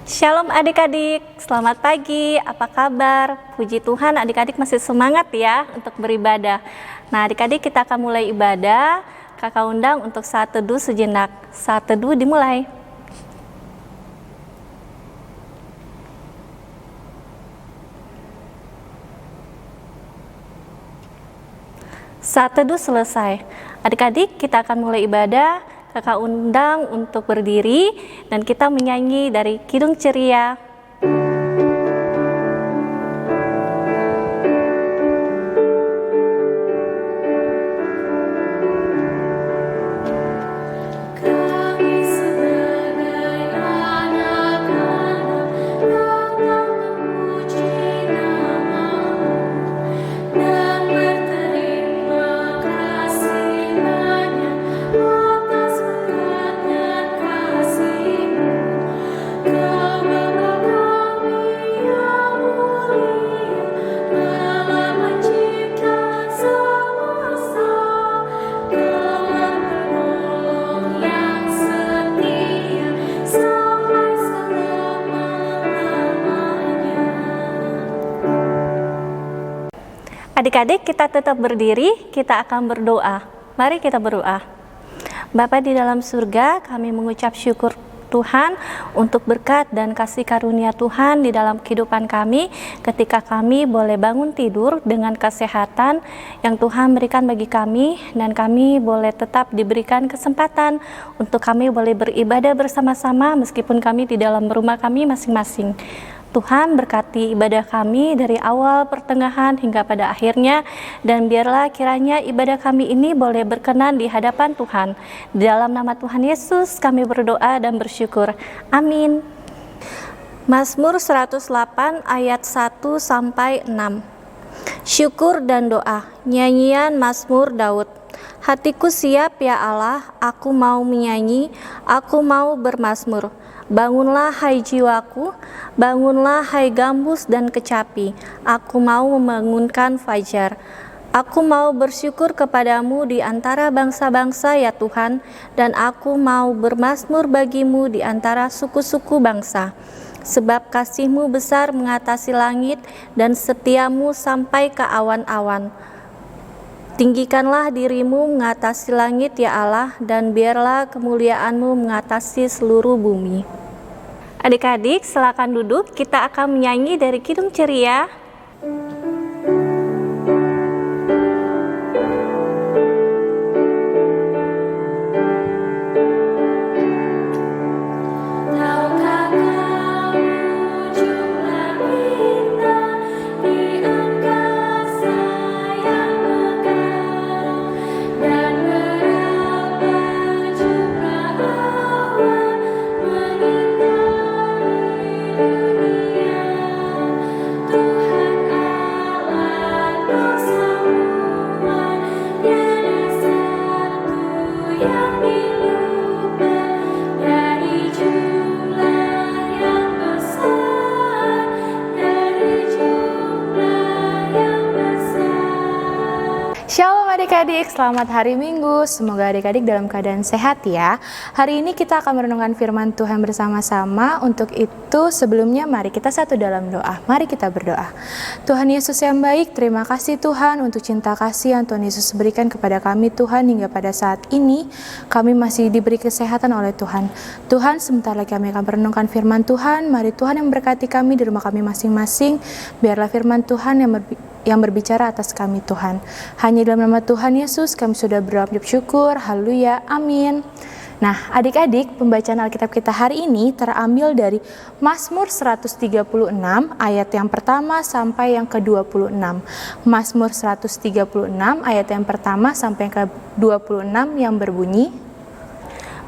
Shalom adik-adik, selamat pagi, apa kabar? Puji Tuhan adik-adik masih semangat ya untuk beribadah. Nah adik-adik kita akan mulai ibadah, kakak undang untuk saat teduh sejenak. Saat teduh dimulai. Saat teduh selesai, adik-adik kita akan mulai ibadah. Kakak undang untuk berdiri dan kita menyanyi dari Kidung Ceria. Adik-adik kita tetap berdiri, kita akan berdoa. Mari kita berdoa. Bapa di dalam surga, kami mengucap syukur Tuhan untuk berkat dan kasih karunia Tuhan di dalam kehidupan kami ketika kami boleh bangun tidur dengan kesehatan yang Tuhan berikan bagi kami, dan kami boleh tetap diberikan kesempatan untuk kami boleh beribadah bersama-sama meskipun kami di dalam rumah kami masing-masing. Tuhan berkati ibadah kami dari awal, pertengahan, hingga pada akhirnya, dan biarlah kiranya ibadah kami ini boleh berkenan di hadapan Tuhan. Di dalam nama Tuhan Yesus kami berdoa dan bersyukur. Amin. Mazmur 108 ayat 1-6. Syukur dan doa. Nyanyian Mazmur Daud. Hatiku siap ya Allah, aku mau menyanyi, aku mau bermazmur. Bangunlah hai jiwaku, bangunlah hai gambus dan kecapi, aku mau membangunkan fajar. Aku mau bersyukur kepadamu di antara bangsa-bangsa ya Tuhan, dan aku mau bermazmur bagimu di antara suku-suku bangsa. Sebab kasih-Mu besar mengatasi langit dan setiamu sampai ke awan-awan. Tinggikanlah dirimu mengatasi langit ya Allah, dan biarlah kemuliaan-Mu mengatasi seluruh bumi. Adik-adik silakan duduk, kita akan menyanyi dari Kidung Ceria. Shalom adik-adik, selamat hari Minggu. Semoga adik-adik dalam keadaan sehat ya. Hari ini kita akan merenungkan firman Tuhan bersama-sama. Untuk itu sebelumnya mari kita satu dalam doa. Mari kita berdoa. Tuhan Yesus yang baik, terima kasih Tuhan untuk cinta kasih yang Tuhan Yesus berikan kepada kami Tuhan, hingga pada saat ini kami masih diberi kesehatan oleh Tuhan. Tuhan, sebentar lagi kami akan merenungkan firman Tuhan. Mari Tuhan yang berkati kami di rumah kami masing-masing. Biarlah firman Tuhan yang berbicara atas kami Tuhan. Hanya dalam nama Tuhan Yesus kami sudah berdoa syukur. Haleluya, amin. Nah adik-adik, pembacaan Alkitab kita hari ini terambil dari Mazmur 136 ayat yang pertama sampai yang ke-26. Mazmur 136 ayat yang pertama sampai yang ke-26 yang berbunyi,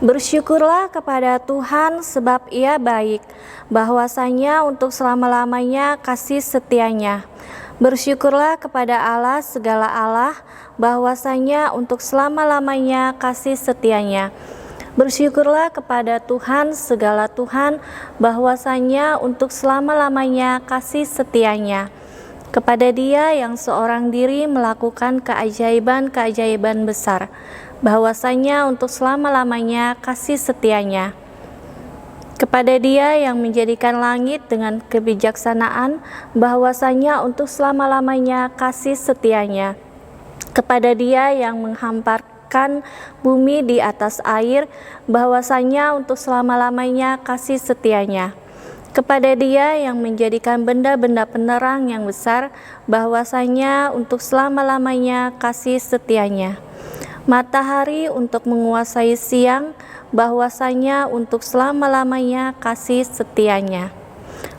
Bersyukurlah kepada Tuhan sebab Ia baik, bahwasanya untuk selama-lamanya kasih setianya. Bersyukurlah kepada Allah segala Allah, bahwasanya untuk selama-lamanya kasih setianya. Bersyukurlah kepada Tuhan segala Tuhan, bahwasanya untuk selama-lamanya kasih setianya. Kepada Dia yang seorang diri melakukan keajaiban-keajaiban besar, bahwasanya untuk selama-lamanya kasih setianya. Kepada Dia yang menjadikan langit dengan kebijaksanaan, bahwasanya untuk selama-lamanya kasih setianya. Kepada Dia yang menghamparkan bumi di atas air, bahwasanya untuk selama-lamanya kasih setianya. Kepada Dia yang menjadikan benda-benda penerang yang besar, bahwasanya untuk selama-lamanya kasih setianya. Matahari untuk menguasai siang, bahwasanya untuk selama-lamanya kasih setianya.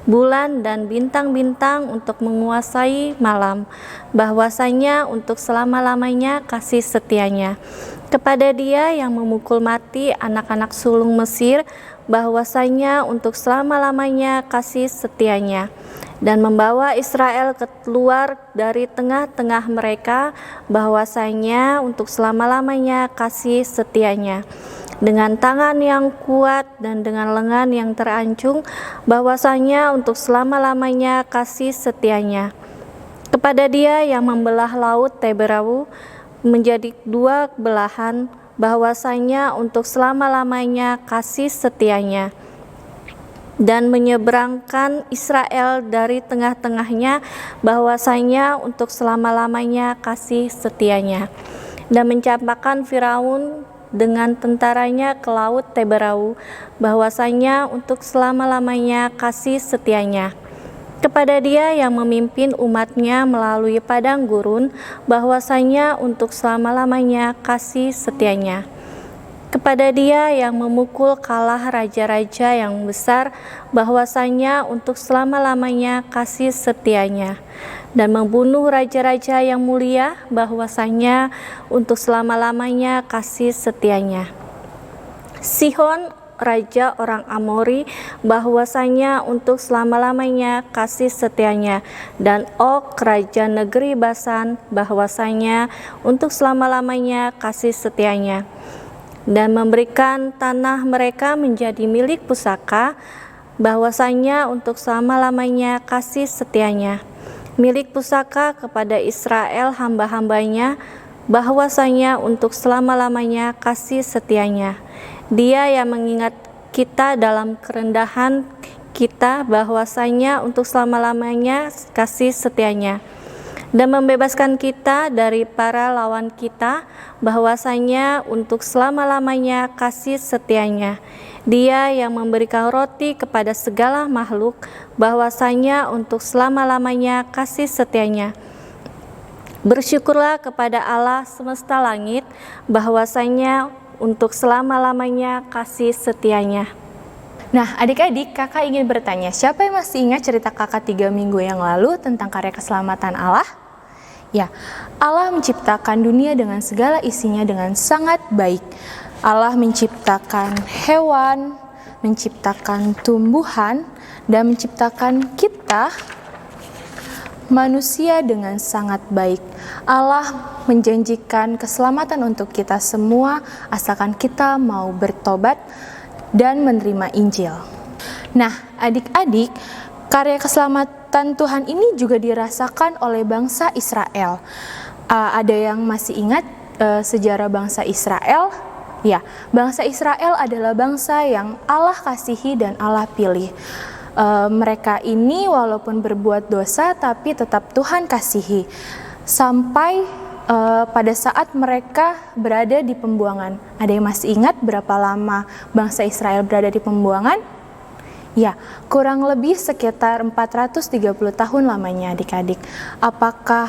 Bulan dan bintang-bintang untuk menguasai malam, bahwasanya untuk selama-lamanya kasih setianya. Kepada Dia yang memukul mati anak-anak sulung Mesir, bahwasanya untuk selama-lamanya kasih setianya, dan membawa Israel keluar dari tengah-tengah mereka, bahwasanya untuk selama-lamanya kasih setianya. Dengan tangan yang kuat dan dengan lengan yang terancung, bahwasanya untuk selama-lamanya kasih setianya. Kepada Dia yang membelah laut Teberau menjadi dua belahan, bahwasanya untuk selama-lamanya kasih setianya, dan menyeberangkan Israel dari tengah-tengahnya, bahwasanya untuk selama-lamanya kasih setianya, dan mencampakkan Firaun dengan tentaranya ke laut Teberau, bahwasanya untuk selama-lamanya kasih setianya. Kepada Dia yang memimpin umatnya melalui padang gurun, bahwasanya untuk selama-lamanya kasih setianya. Kepada Dia yang memukul kalah raja-raja yang besar, bahwasanya untuk selama-lamanya kasih setianya, dan membunuh raja-raja yang mulia, bahwasanya untuk selama-lamanya kasih setianya. Sihon, raja orang Amori, bahwasanya untuk selama-lamanya kasih setianya, dan Og, raja negeri Basan, bahwasanya untuk selama-lamanya kasih setianya, dan memberikan tanah mereka menjadi milik pusaka, bahwasanya untuk selama-lamanya kasih setianya. Milik pusaka kepada Israel hamba-hambanya, bahwasanya untuk selama-lamanya kasih setianya. Dia yang mengingat kita dalam kerendahan kita, bahwasanya untuk selama-lamanya kasih setianya, dan membebaskan kita dari para lawan kita, bahwasanya untuk selama-lamanya kasih setianya. Dia yang memberikan roti kepada segala makhluk, bahwasanya untuk selama-lamanya kasih setianya. Bersyukurlah kepada Allah semesta langit, bahwasanya untuk selama-lamanya kasih setianya. Nah, adik-adik, kakak ingin bertanya, siapa yang masih ingat cerita kakak 3 minggu yang lalu tentang karya keselamatan Allah? Ya, Allah menciptakan dunia dengan segala isinya dengan sangat baik. Allah menciptakan hewan, menciptakan tumbuhan, dan menciptakan kita manusia dengan sangat baik. Allah menjanjikan keselamatan untuk kita semua asalkan kita mau bertobat dan menerima Injil. Nah, adik-adik, karya keselamatan Tuhan ini juga dirasakan oleh bangsa Israel. Ada yang masih ingat sejarah bangsa Israel? Ya, bangsa Israel adalah bangsa yang Allah kasihi dan Allah pilih. Mereka ini walaupun berbuat dosa tapi tetap Tuhan kasihi. Sampai pada saat mereka berada di pembuangan. Ada yang masih ingat berapa lama bangsa Israel berada di pembuangan? Ya, kurang lebih sekitar 430 tahun lamanya adik-adik. Apakah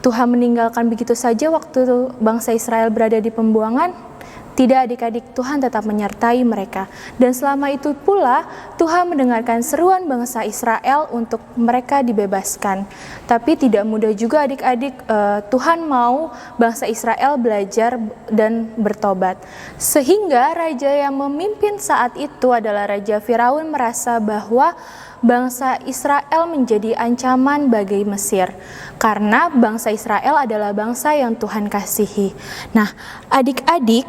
Tuhan meninggalkan begitu saja waktu bangsa Israel berada di pembuangan? Tidak adik-adik, Tuhan tetap menyertai mereka. Dan selama itu pula, Tuhan mendengarkan seruan bangsa Israel untuk mereka dibebaskan. Tapi tidak mudah juga adik-adik, Tuhan mau bangsa Israel belajar dan bertobat. Sehingga raja yang memimpin saat itu adalah Raja Firaun merasa bahwa bangsa Israel menjadi ancaman bagi Mesir. Karena bangsa Israel adalah bangsa yang Tuhan kasihi. Nah, adik-adik,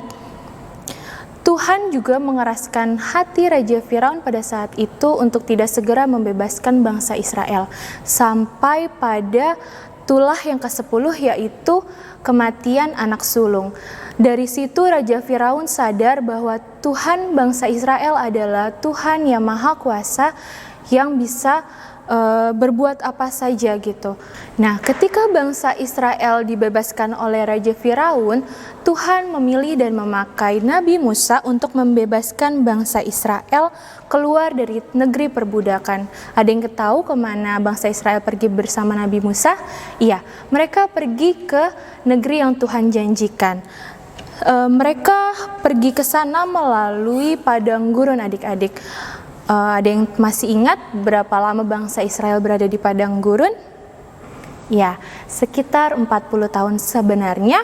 Tuhan juga mengeraskan hati Raja Firaun pada saat itu untuk tidak segera membebaskan bangsa Israel. Sampai pada tulah yang ke-10 yaitu kematian anak sulung. Dari situ Raja Firaun sadar bahwa Tuhan bangsa Israel adalah Tuhan yang Maha Kuasa yang bisa berbuat apa saja gitu. Nah, ketika bangsa Israel dibebaskan oleh Raja Firaun, Tuhan memilih dan memakai Nabi Musa untuk membebaskan bangsa Israel keluar dari negeri perbudakan. Ada yang tahu kemana bangsa Israel pergi bersama Nabi Musa? Iya, mereka pergi ke negeri yang Tuhan janjikan. Mereka pergi ke sana melalui padang gurun adik-adik. Ada yang masih ingat berapa lama bangsa Israel berada di padang gurun? Ya, sekitar 40 tahun. Sebenarnya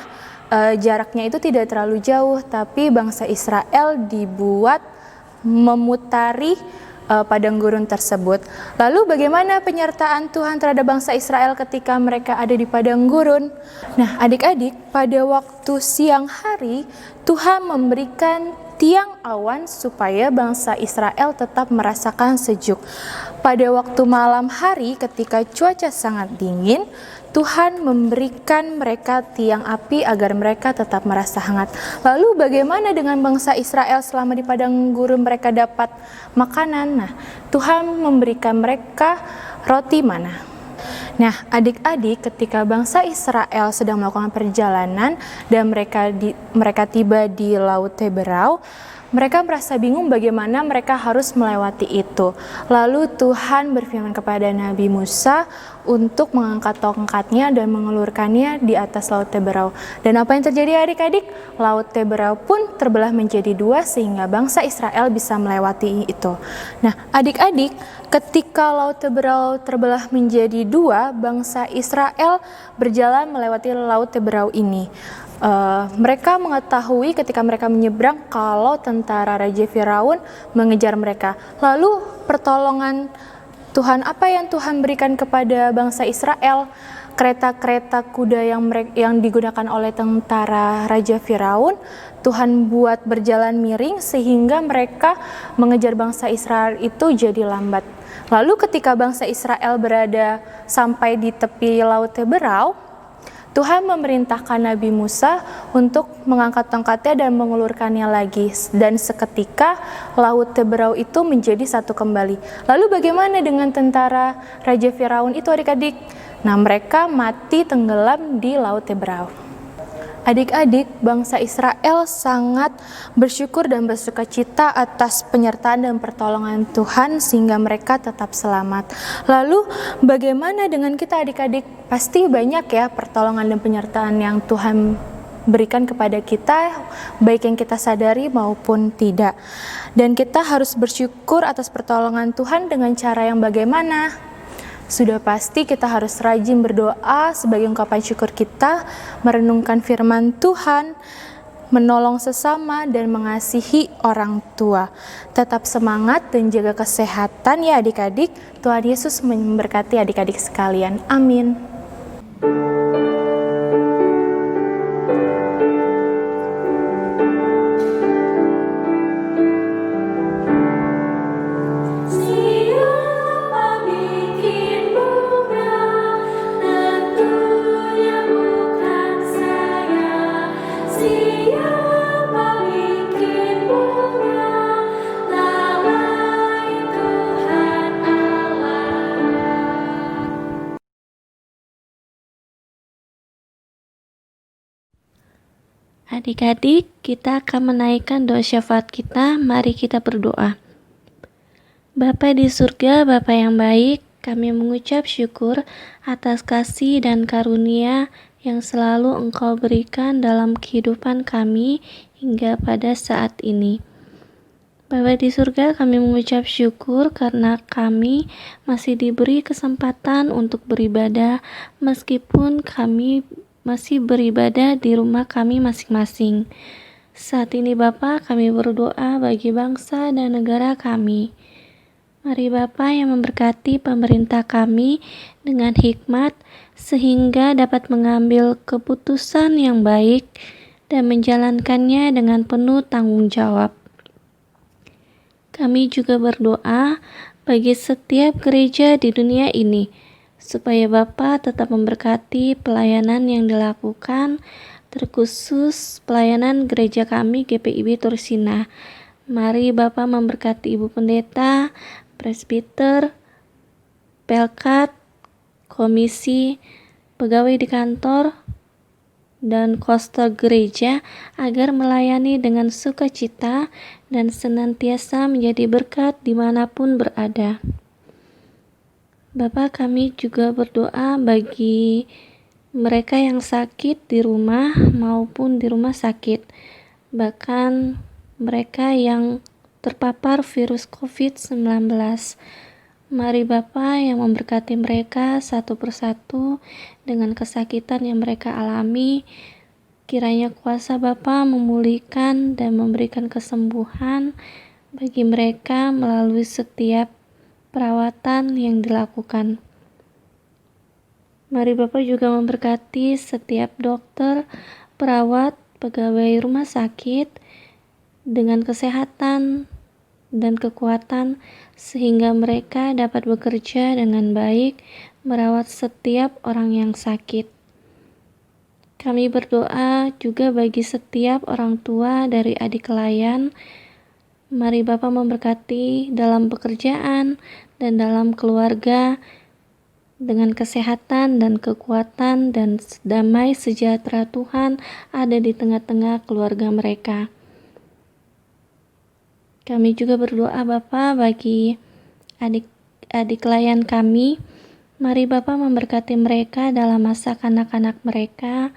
jaraknya itu tidak terlalu jauh, tapi bangsa Israel dibuat memutari padang gurun tersebut. Lalu bagaimana penyertaan Tuhan terhadap bangsa Israel ketika mereka ada di padang gurun? Nah, adik-adik, pada waktu siang hari Tuhan memberikan tiang awan supaya bangsa Israel tetap merasakan sejuk. Pada waktu malam hari ketika cuaca sangat dingin, Tuhan memberikan mereka tiang api agar mereka tetap merasa hangat. Lalu bagaimana dengan bangsa Israel selama di padang gurun mereka dapat makanan? Nah, Tuhan memberikan mereka roti mana. Nah, adik-adik, ketika bangsa Israel sedang melakukan perjalanan dan mereka tiba di Laut Teberau, mereka merasa bingung bagaimana mereka harus melewati itu. Lalu Tuhan berfirman kepada Nabi Musa untuk mengangkat tongkatnya dan mengelurkannya di atas Laut Teberau. Dan apa yang terjadi adik-adik? Laut Teberau pun terbelah menjadi dua sehingga bangsa Israel bisa melewati itu. Nah, adik-adik, ketika Laut Teberau terbelah menjadi dua, bangsa Israel berjalan melewati Laut Teberau ini. Mereka mengetahui ketika mereka menyeberang kalau tentara Raja Firaun mengejar mereka. Lalu pertolongan Tuhan, apa yang Tuhan berikan kepada bangsa Israel? Kereta-kereta kuda yang digunakan oleh tentara Raja Firaun, Tuhan buat berjalan miring sehingga mereka mengejar bangsa Israel itu jadi lambat. Lalu ketika bangsa Israel berada sampai di tepi Laut Teberau, Tuhan memerintahkan Nabi Musa untuk mengangkat tongkatnya dan mengulurkannya lagi. Dan seketika Laut Teberau itu menjadi satu kembali. Lalu bagaimana dengan tentara Raja Firaun itu adik-adik? Nah, mereka mati tenggelam di Laut Teberau. Adik-adik, bangsa Israel sangat bersyukur dan bersukacita atas penyertaan dan pertolongan Tuhan sehingga mereka tetap selamat. Lalu bagaimana dengan kita adik-adik? Pasti banyak ya pertolongan dan penyertaan yang Tuhan berikan kepada kita, baik yang kita sadari maupun tidak. Dan kita harus bersyukur atas pertolongan Tuhan dengan cara yang bagaimana? Sudah pasti kita harus rajin berdoa sebagai ungkapan syukur kita, merenungkan firman Tuhan, menolong sesama, dan mengasihi orang tua. Tetap semangat dan jaga kesehatan ya adik-adik. Tuhan Yesus memberkati adik-adik sekalian. Amin. Adik-adik, kita akan menaikkan doa syafaat kita. Mari kita berdoa. Bapa di surga, Bapa yang baik, kami mengucap syukur atas kasih dan karunia yang selalu Engkau berikan dalam kehidupan kami hingga pada saat ini. Bapa di surga, kami mengucap syukur karena kami masih diberi kesempatan untuk beribadah meskipun kami masih beribadah di rumah kami masing-masing. Saat ini Bapa, kami berdoa bagi bangsa dan negara kami. Mari Bapa yang memberkati pemerintah kami dengan hikmat sehingga dapat mengambil keputusan yang baik dan menjalankannya dengan penuh tanggung jawab. Kami juga berdoa bagi setiap gereja di dunia ini. supaya Bapa tetap memberkati pelayanan yang dilakukan, terkhusus pelayanan gereja kami GPIB Tursina. Mari Bapa memberkati Ibu Pendeta, presbiter, pelkat, komisi, pegawai di kantor, dan koster gereja agar melayani dengan sukacita dan senantiasa menjadi berkat dimanapun berada. Bapa, kami juga berdoa bagi mereka yang sakit di rumah maupun di rumah sakit, bahkan mereka yang terpapar virus COVID-19. Mari Bapa yang memberkati mereka satu persatu dengan kesakitan yang mereka alami. Kiranya kuasa Bapa memulihkan dan memberikan kesembuhan bagi mereka melalui setiap perawatan yang dilakukan. Mari Bapa juga memberkati setiap dokter, perawat, pegawai rumah sakit dengan kesehatan dan kekuatan sehingga mereka dapat bekerja dengan baik, merawat setiap orang yang sakit. Kami berdoa juga bagi setiap orang tua dari adik layan. Mari Bapa memberkati dalam pekerjaan dan dalam keluarga dengan kesehatan dan kekuatan dan damai sejahtera Tuhan ada di tengah-tengah keluarga mereka. Kami juga berdoa Bapa bagi adik layan kami. Mari Bapa memberkati mereka dalam masa kanak-kanak mereka.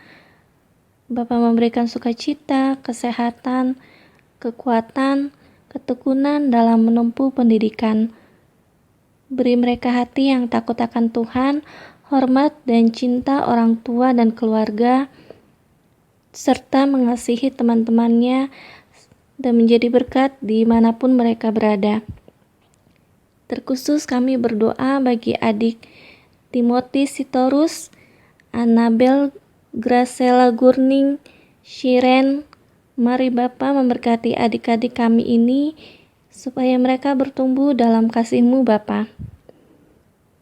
Bapa memberikan sukacita, kesehatan, kekuatan, ketekunan dalam menempuh pendidikan. Beri mereka hati yang takut akan Tuhan, hormat dan cinta orang tua dan keluarga, serta mengasihi teman-temannya dan menjadi berkat dimanapun mereka berada. Terkhusus kami berdoa bagi adik Timothy Sitorus, Annabel Gracela Gurning, Shiren. Mari Bapa memberkati adik-adik kami ini supaya mereka bertumbuh dalam kasih-Mu Bapa.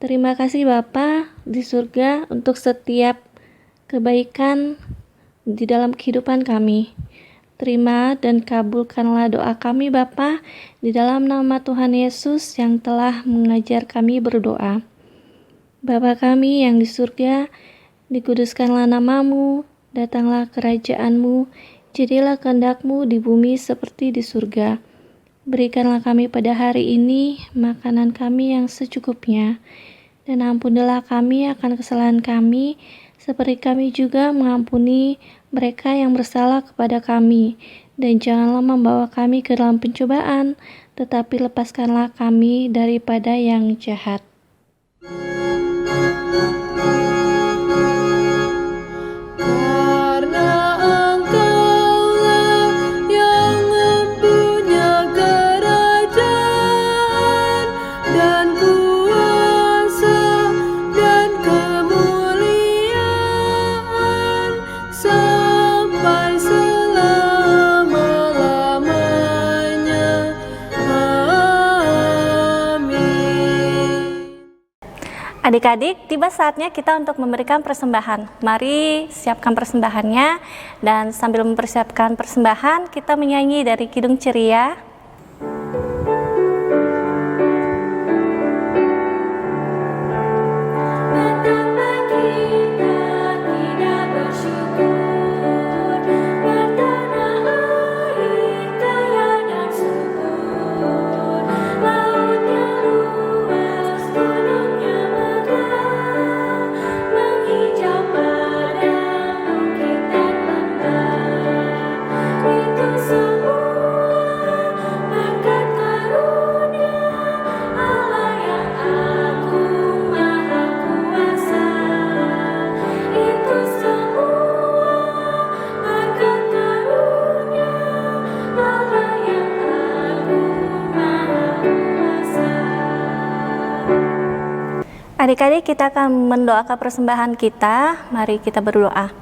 Terima kasih Bapa di surga untuk setiap kebaikan di dalam kehidupan kami. Terima dan kabulkanlah doa kami Bapa di dalam nama Tuhan Yesus yang telah mengajar kami berdoa. Bapa kami yang di surga, dikuduskanlah nama-Mu, datanglah kerajaan-Mu, jadilah kehendak-Mu di bumi seperti di surga. Berikanlah kami pada hari ini makanan kami yang secukupnya, dan ampunilah kami akan kesalahan kami, seperti kami juga mengampuni mereka yang bersalah kepada kami. Dan janganlah membawa kami ke dalam pencobaan, tetapi lepaskanlah kami daripada yang jahat. Adik-adik, tiba saatnya kita untuk memberikan persembahan. Mari siapkan persembahannya, dan sambil mempersiapkan persembahan, kita menyanyi dari Kidung Ceria. Adik-adik, kita akan mendoakan persembahan kita. Mari kita berdoa.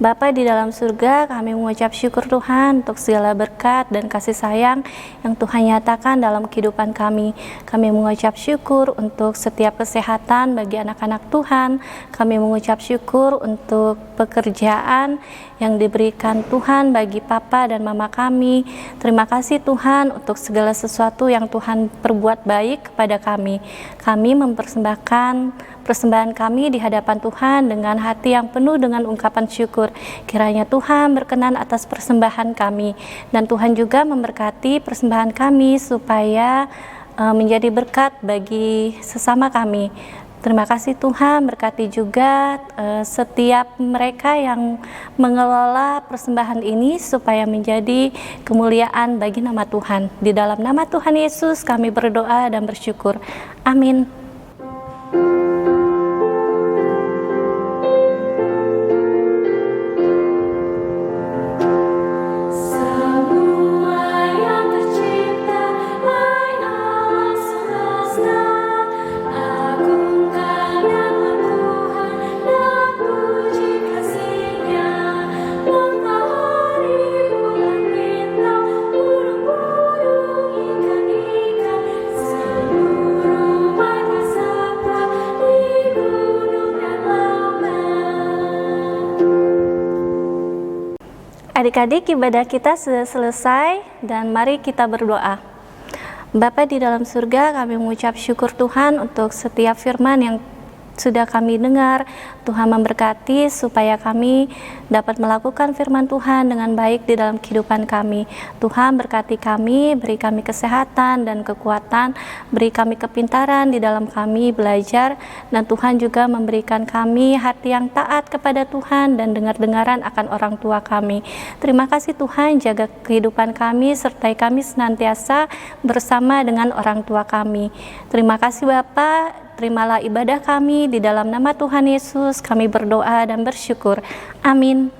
Bapa di dalam surga, kami mengucap syukur Tuhan untuk segala berkat dan kasih sayang yang Tuhan nyatakan dalam kehidupan kami. Kami mengucap syukur untuk setiap kesehatan bagi anak-anak Tuhan. Kami mengucap syukur untuk pekerjaan yang diberikan Tuhan bagi Papa dan Mama kami. Terima kasih Tuhan untuk segala sesuatu yang Tuhan perbuat baik kepada kami. Kami mempersembahkan persembahan kami di hadapan Tuhan dengan hati yang penuh dengan ungkapan syukur. Kiranya Tuhan berkenan atas persembahan kami, dan Tuhan juga memberkati persembahan kami supaya menjadi berkat bagi sesama kami. Terima kasih Tuhan, berkati juga setiap mereka yang mengelola persembahan ini supaya menjadi kemuliaan bagi nama Tuhan. Di dalam nama Tuhan Yesus kami berdoa dan bersyukur. Amin. Adik-adik, ibadah kita sudah selesai dan mari kita berdoa. Bapa di dalam surga, kami mengucap syukur Tuhan untuk setiap firman yang sudah kami dengar. Tuhan memberkati supaya kami dapat melakukan firman Tuhan dengan baik di dalam kehidupan kami. Tuhan berkati kami, beri kami kesehatan dan kekuatan, beri kami kepintaran di dalam kami belajar, dan Tuhan juga memberikan kami hati yang taat kepada Tuhan dan dengar-dengaran akan orang tua kami. Terima kasih Tuhan, jaga kehidupan kami, sertai kami senantiasa bersama dengan orang tua kami. Terima kasih Bapa, terimalah ibadah kami di dalam nama Tuhan Yesus, kami berdoa dan bersyukur. Amin.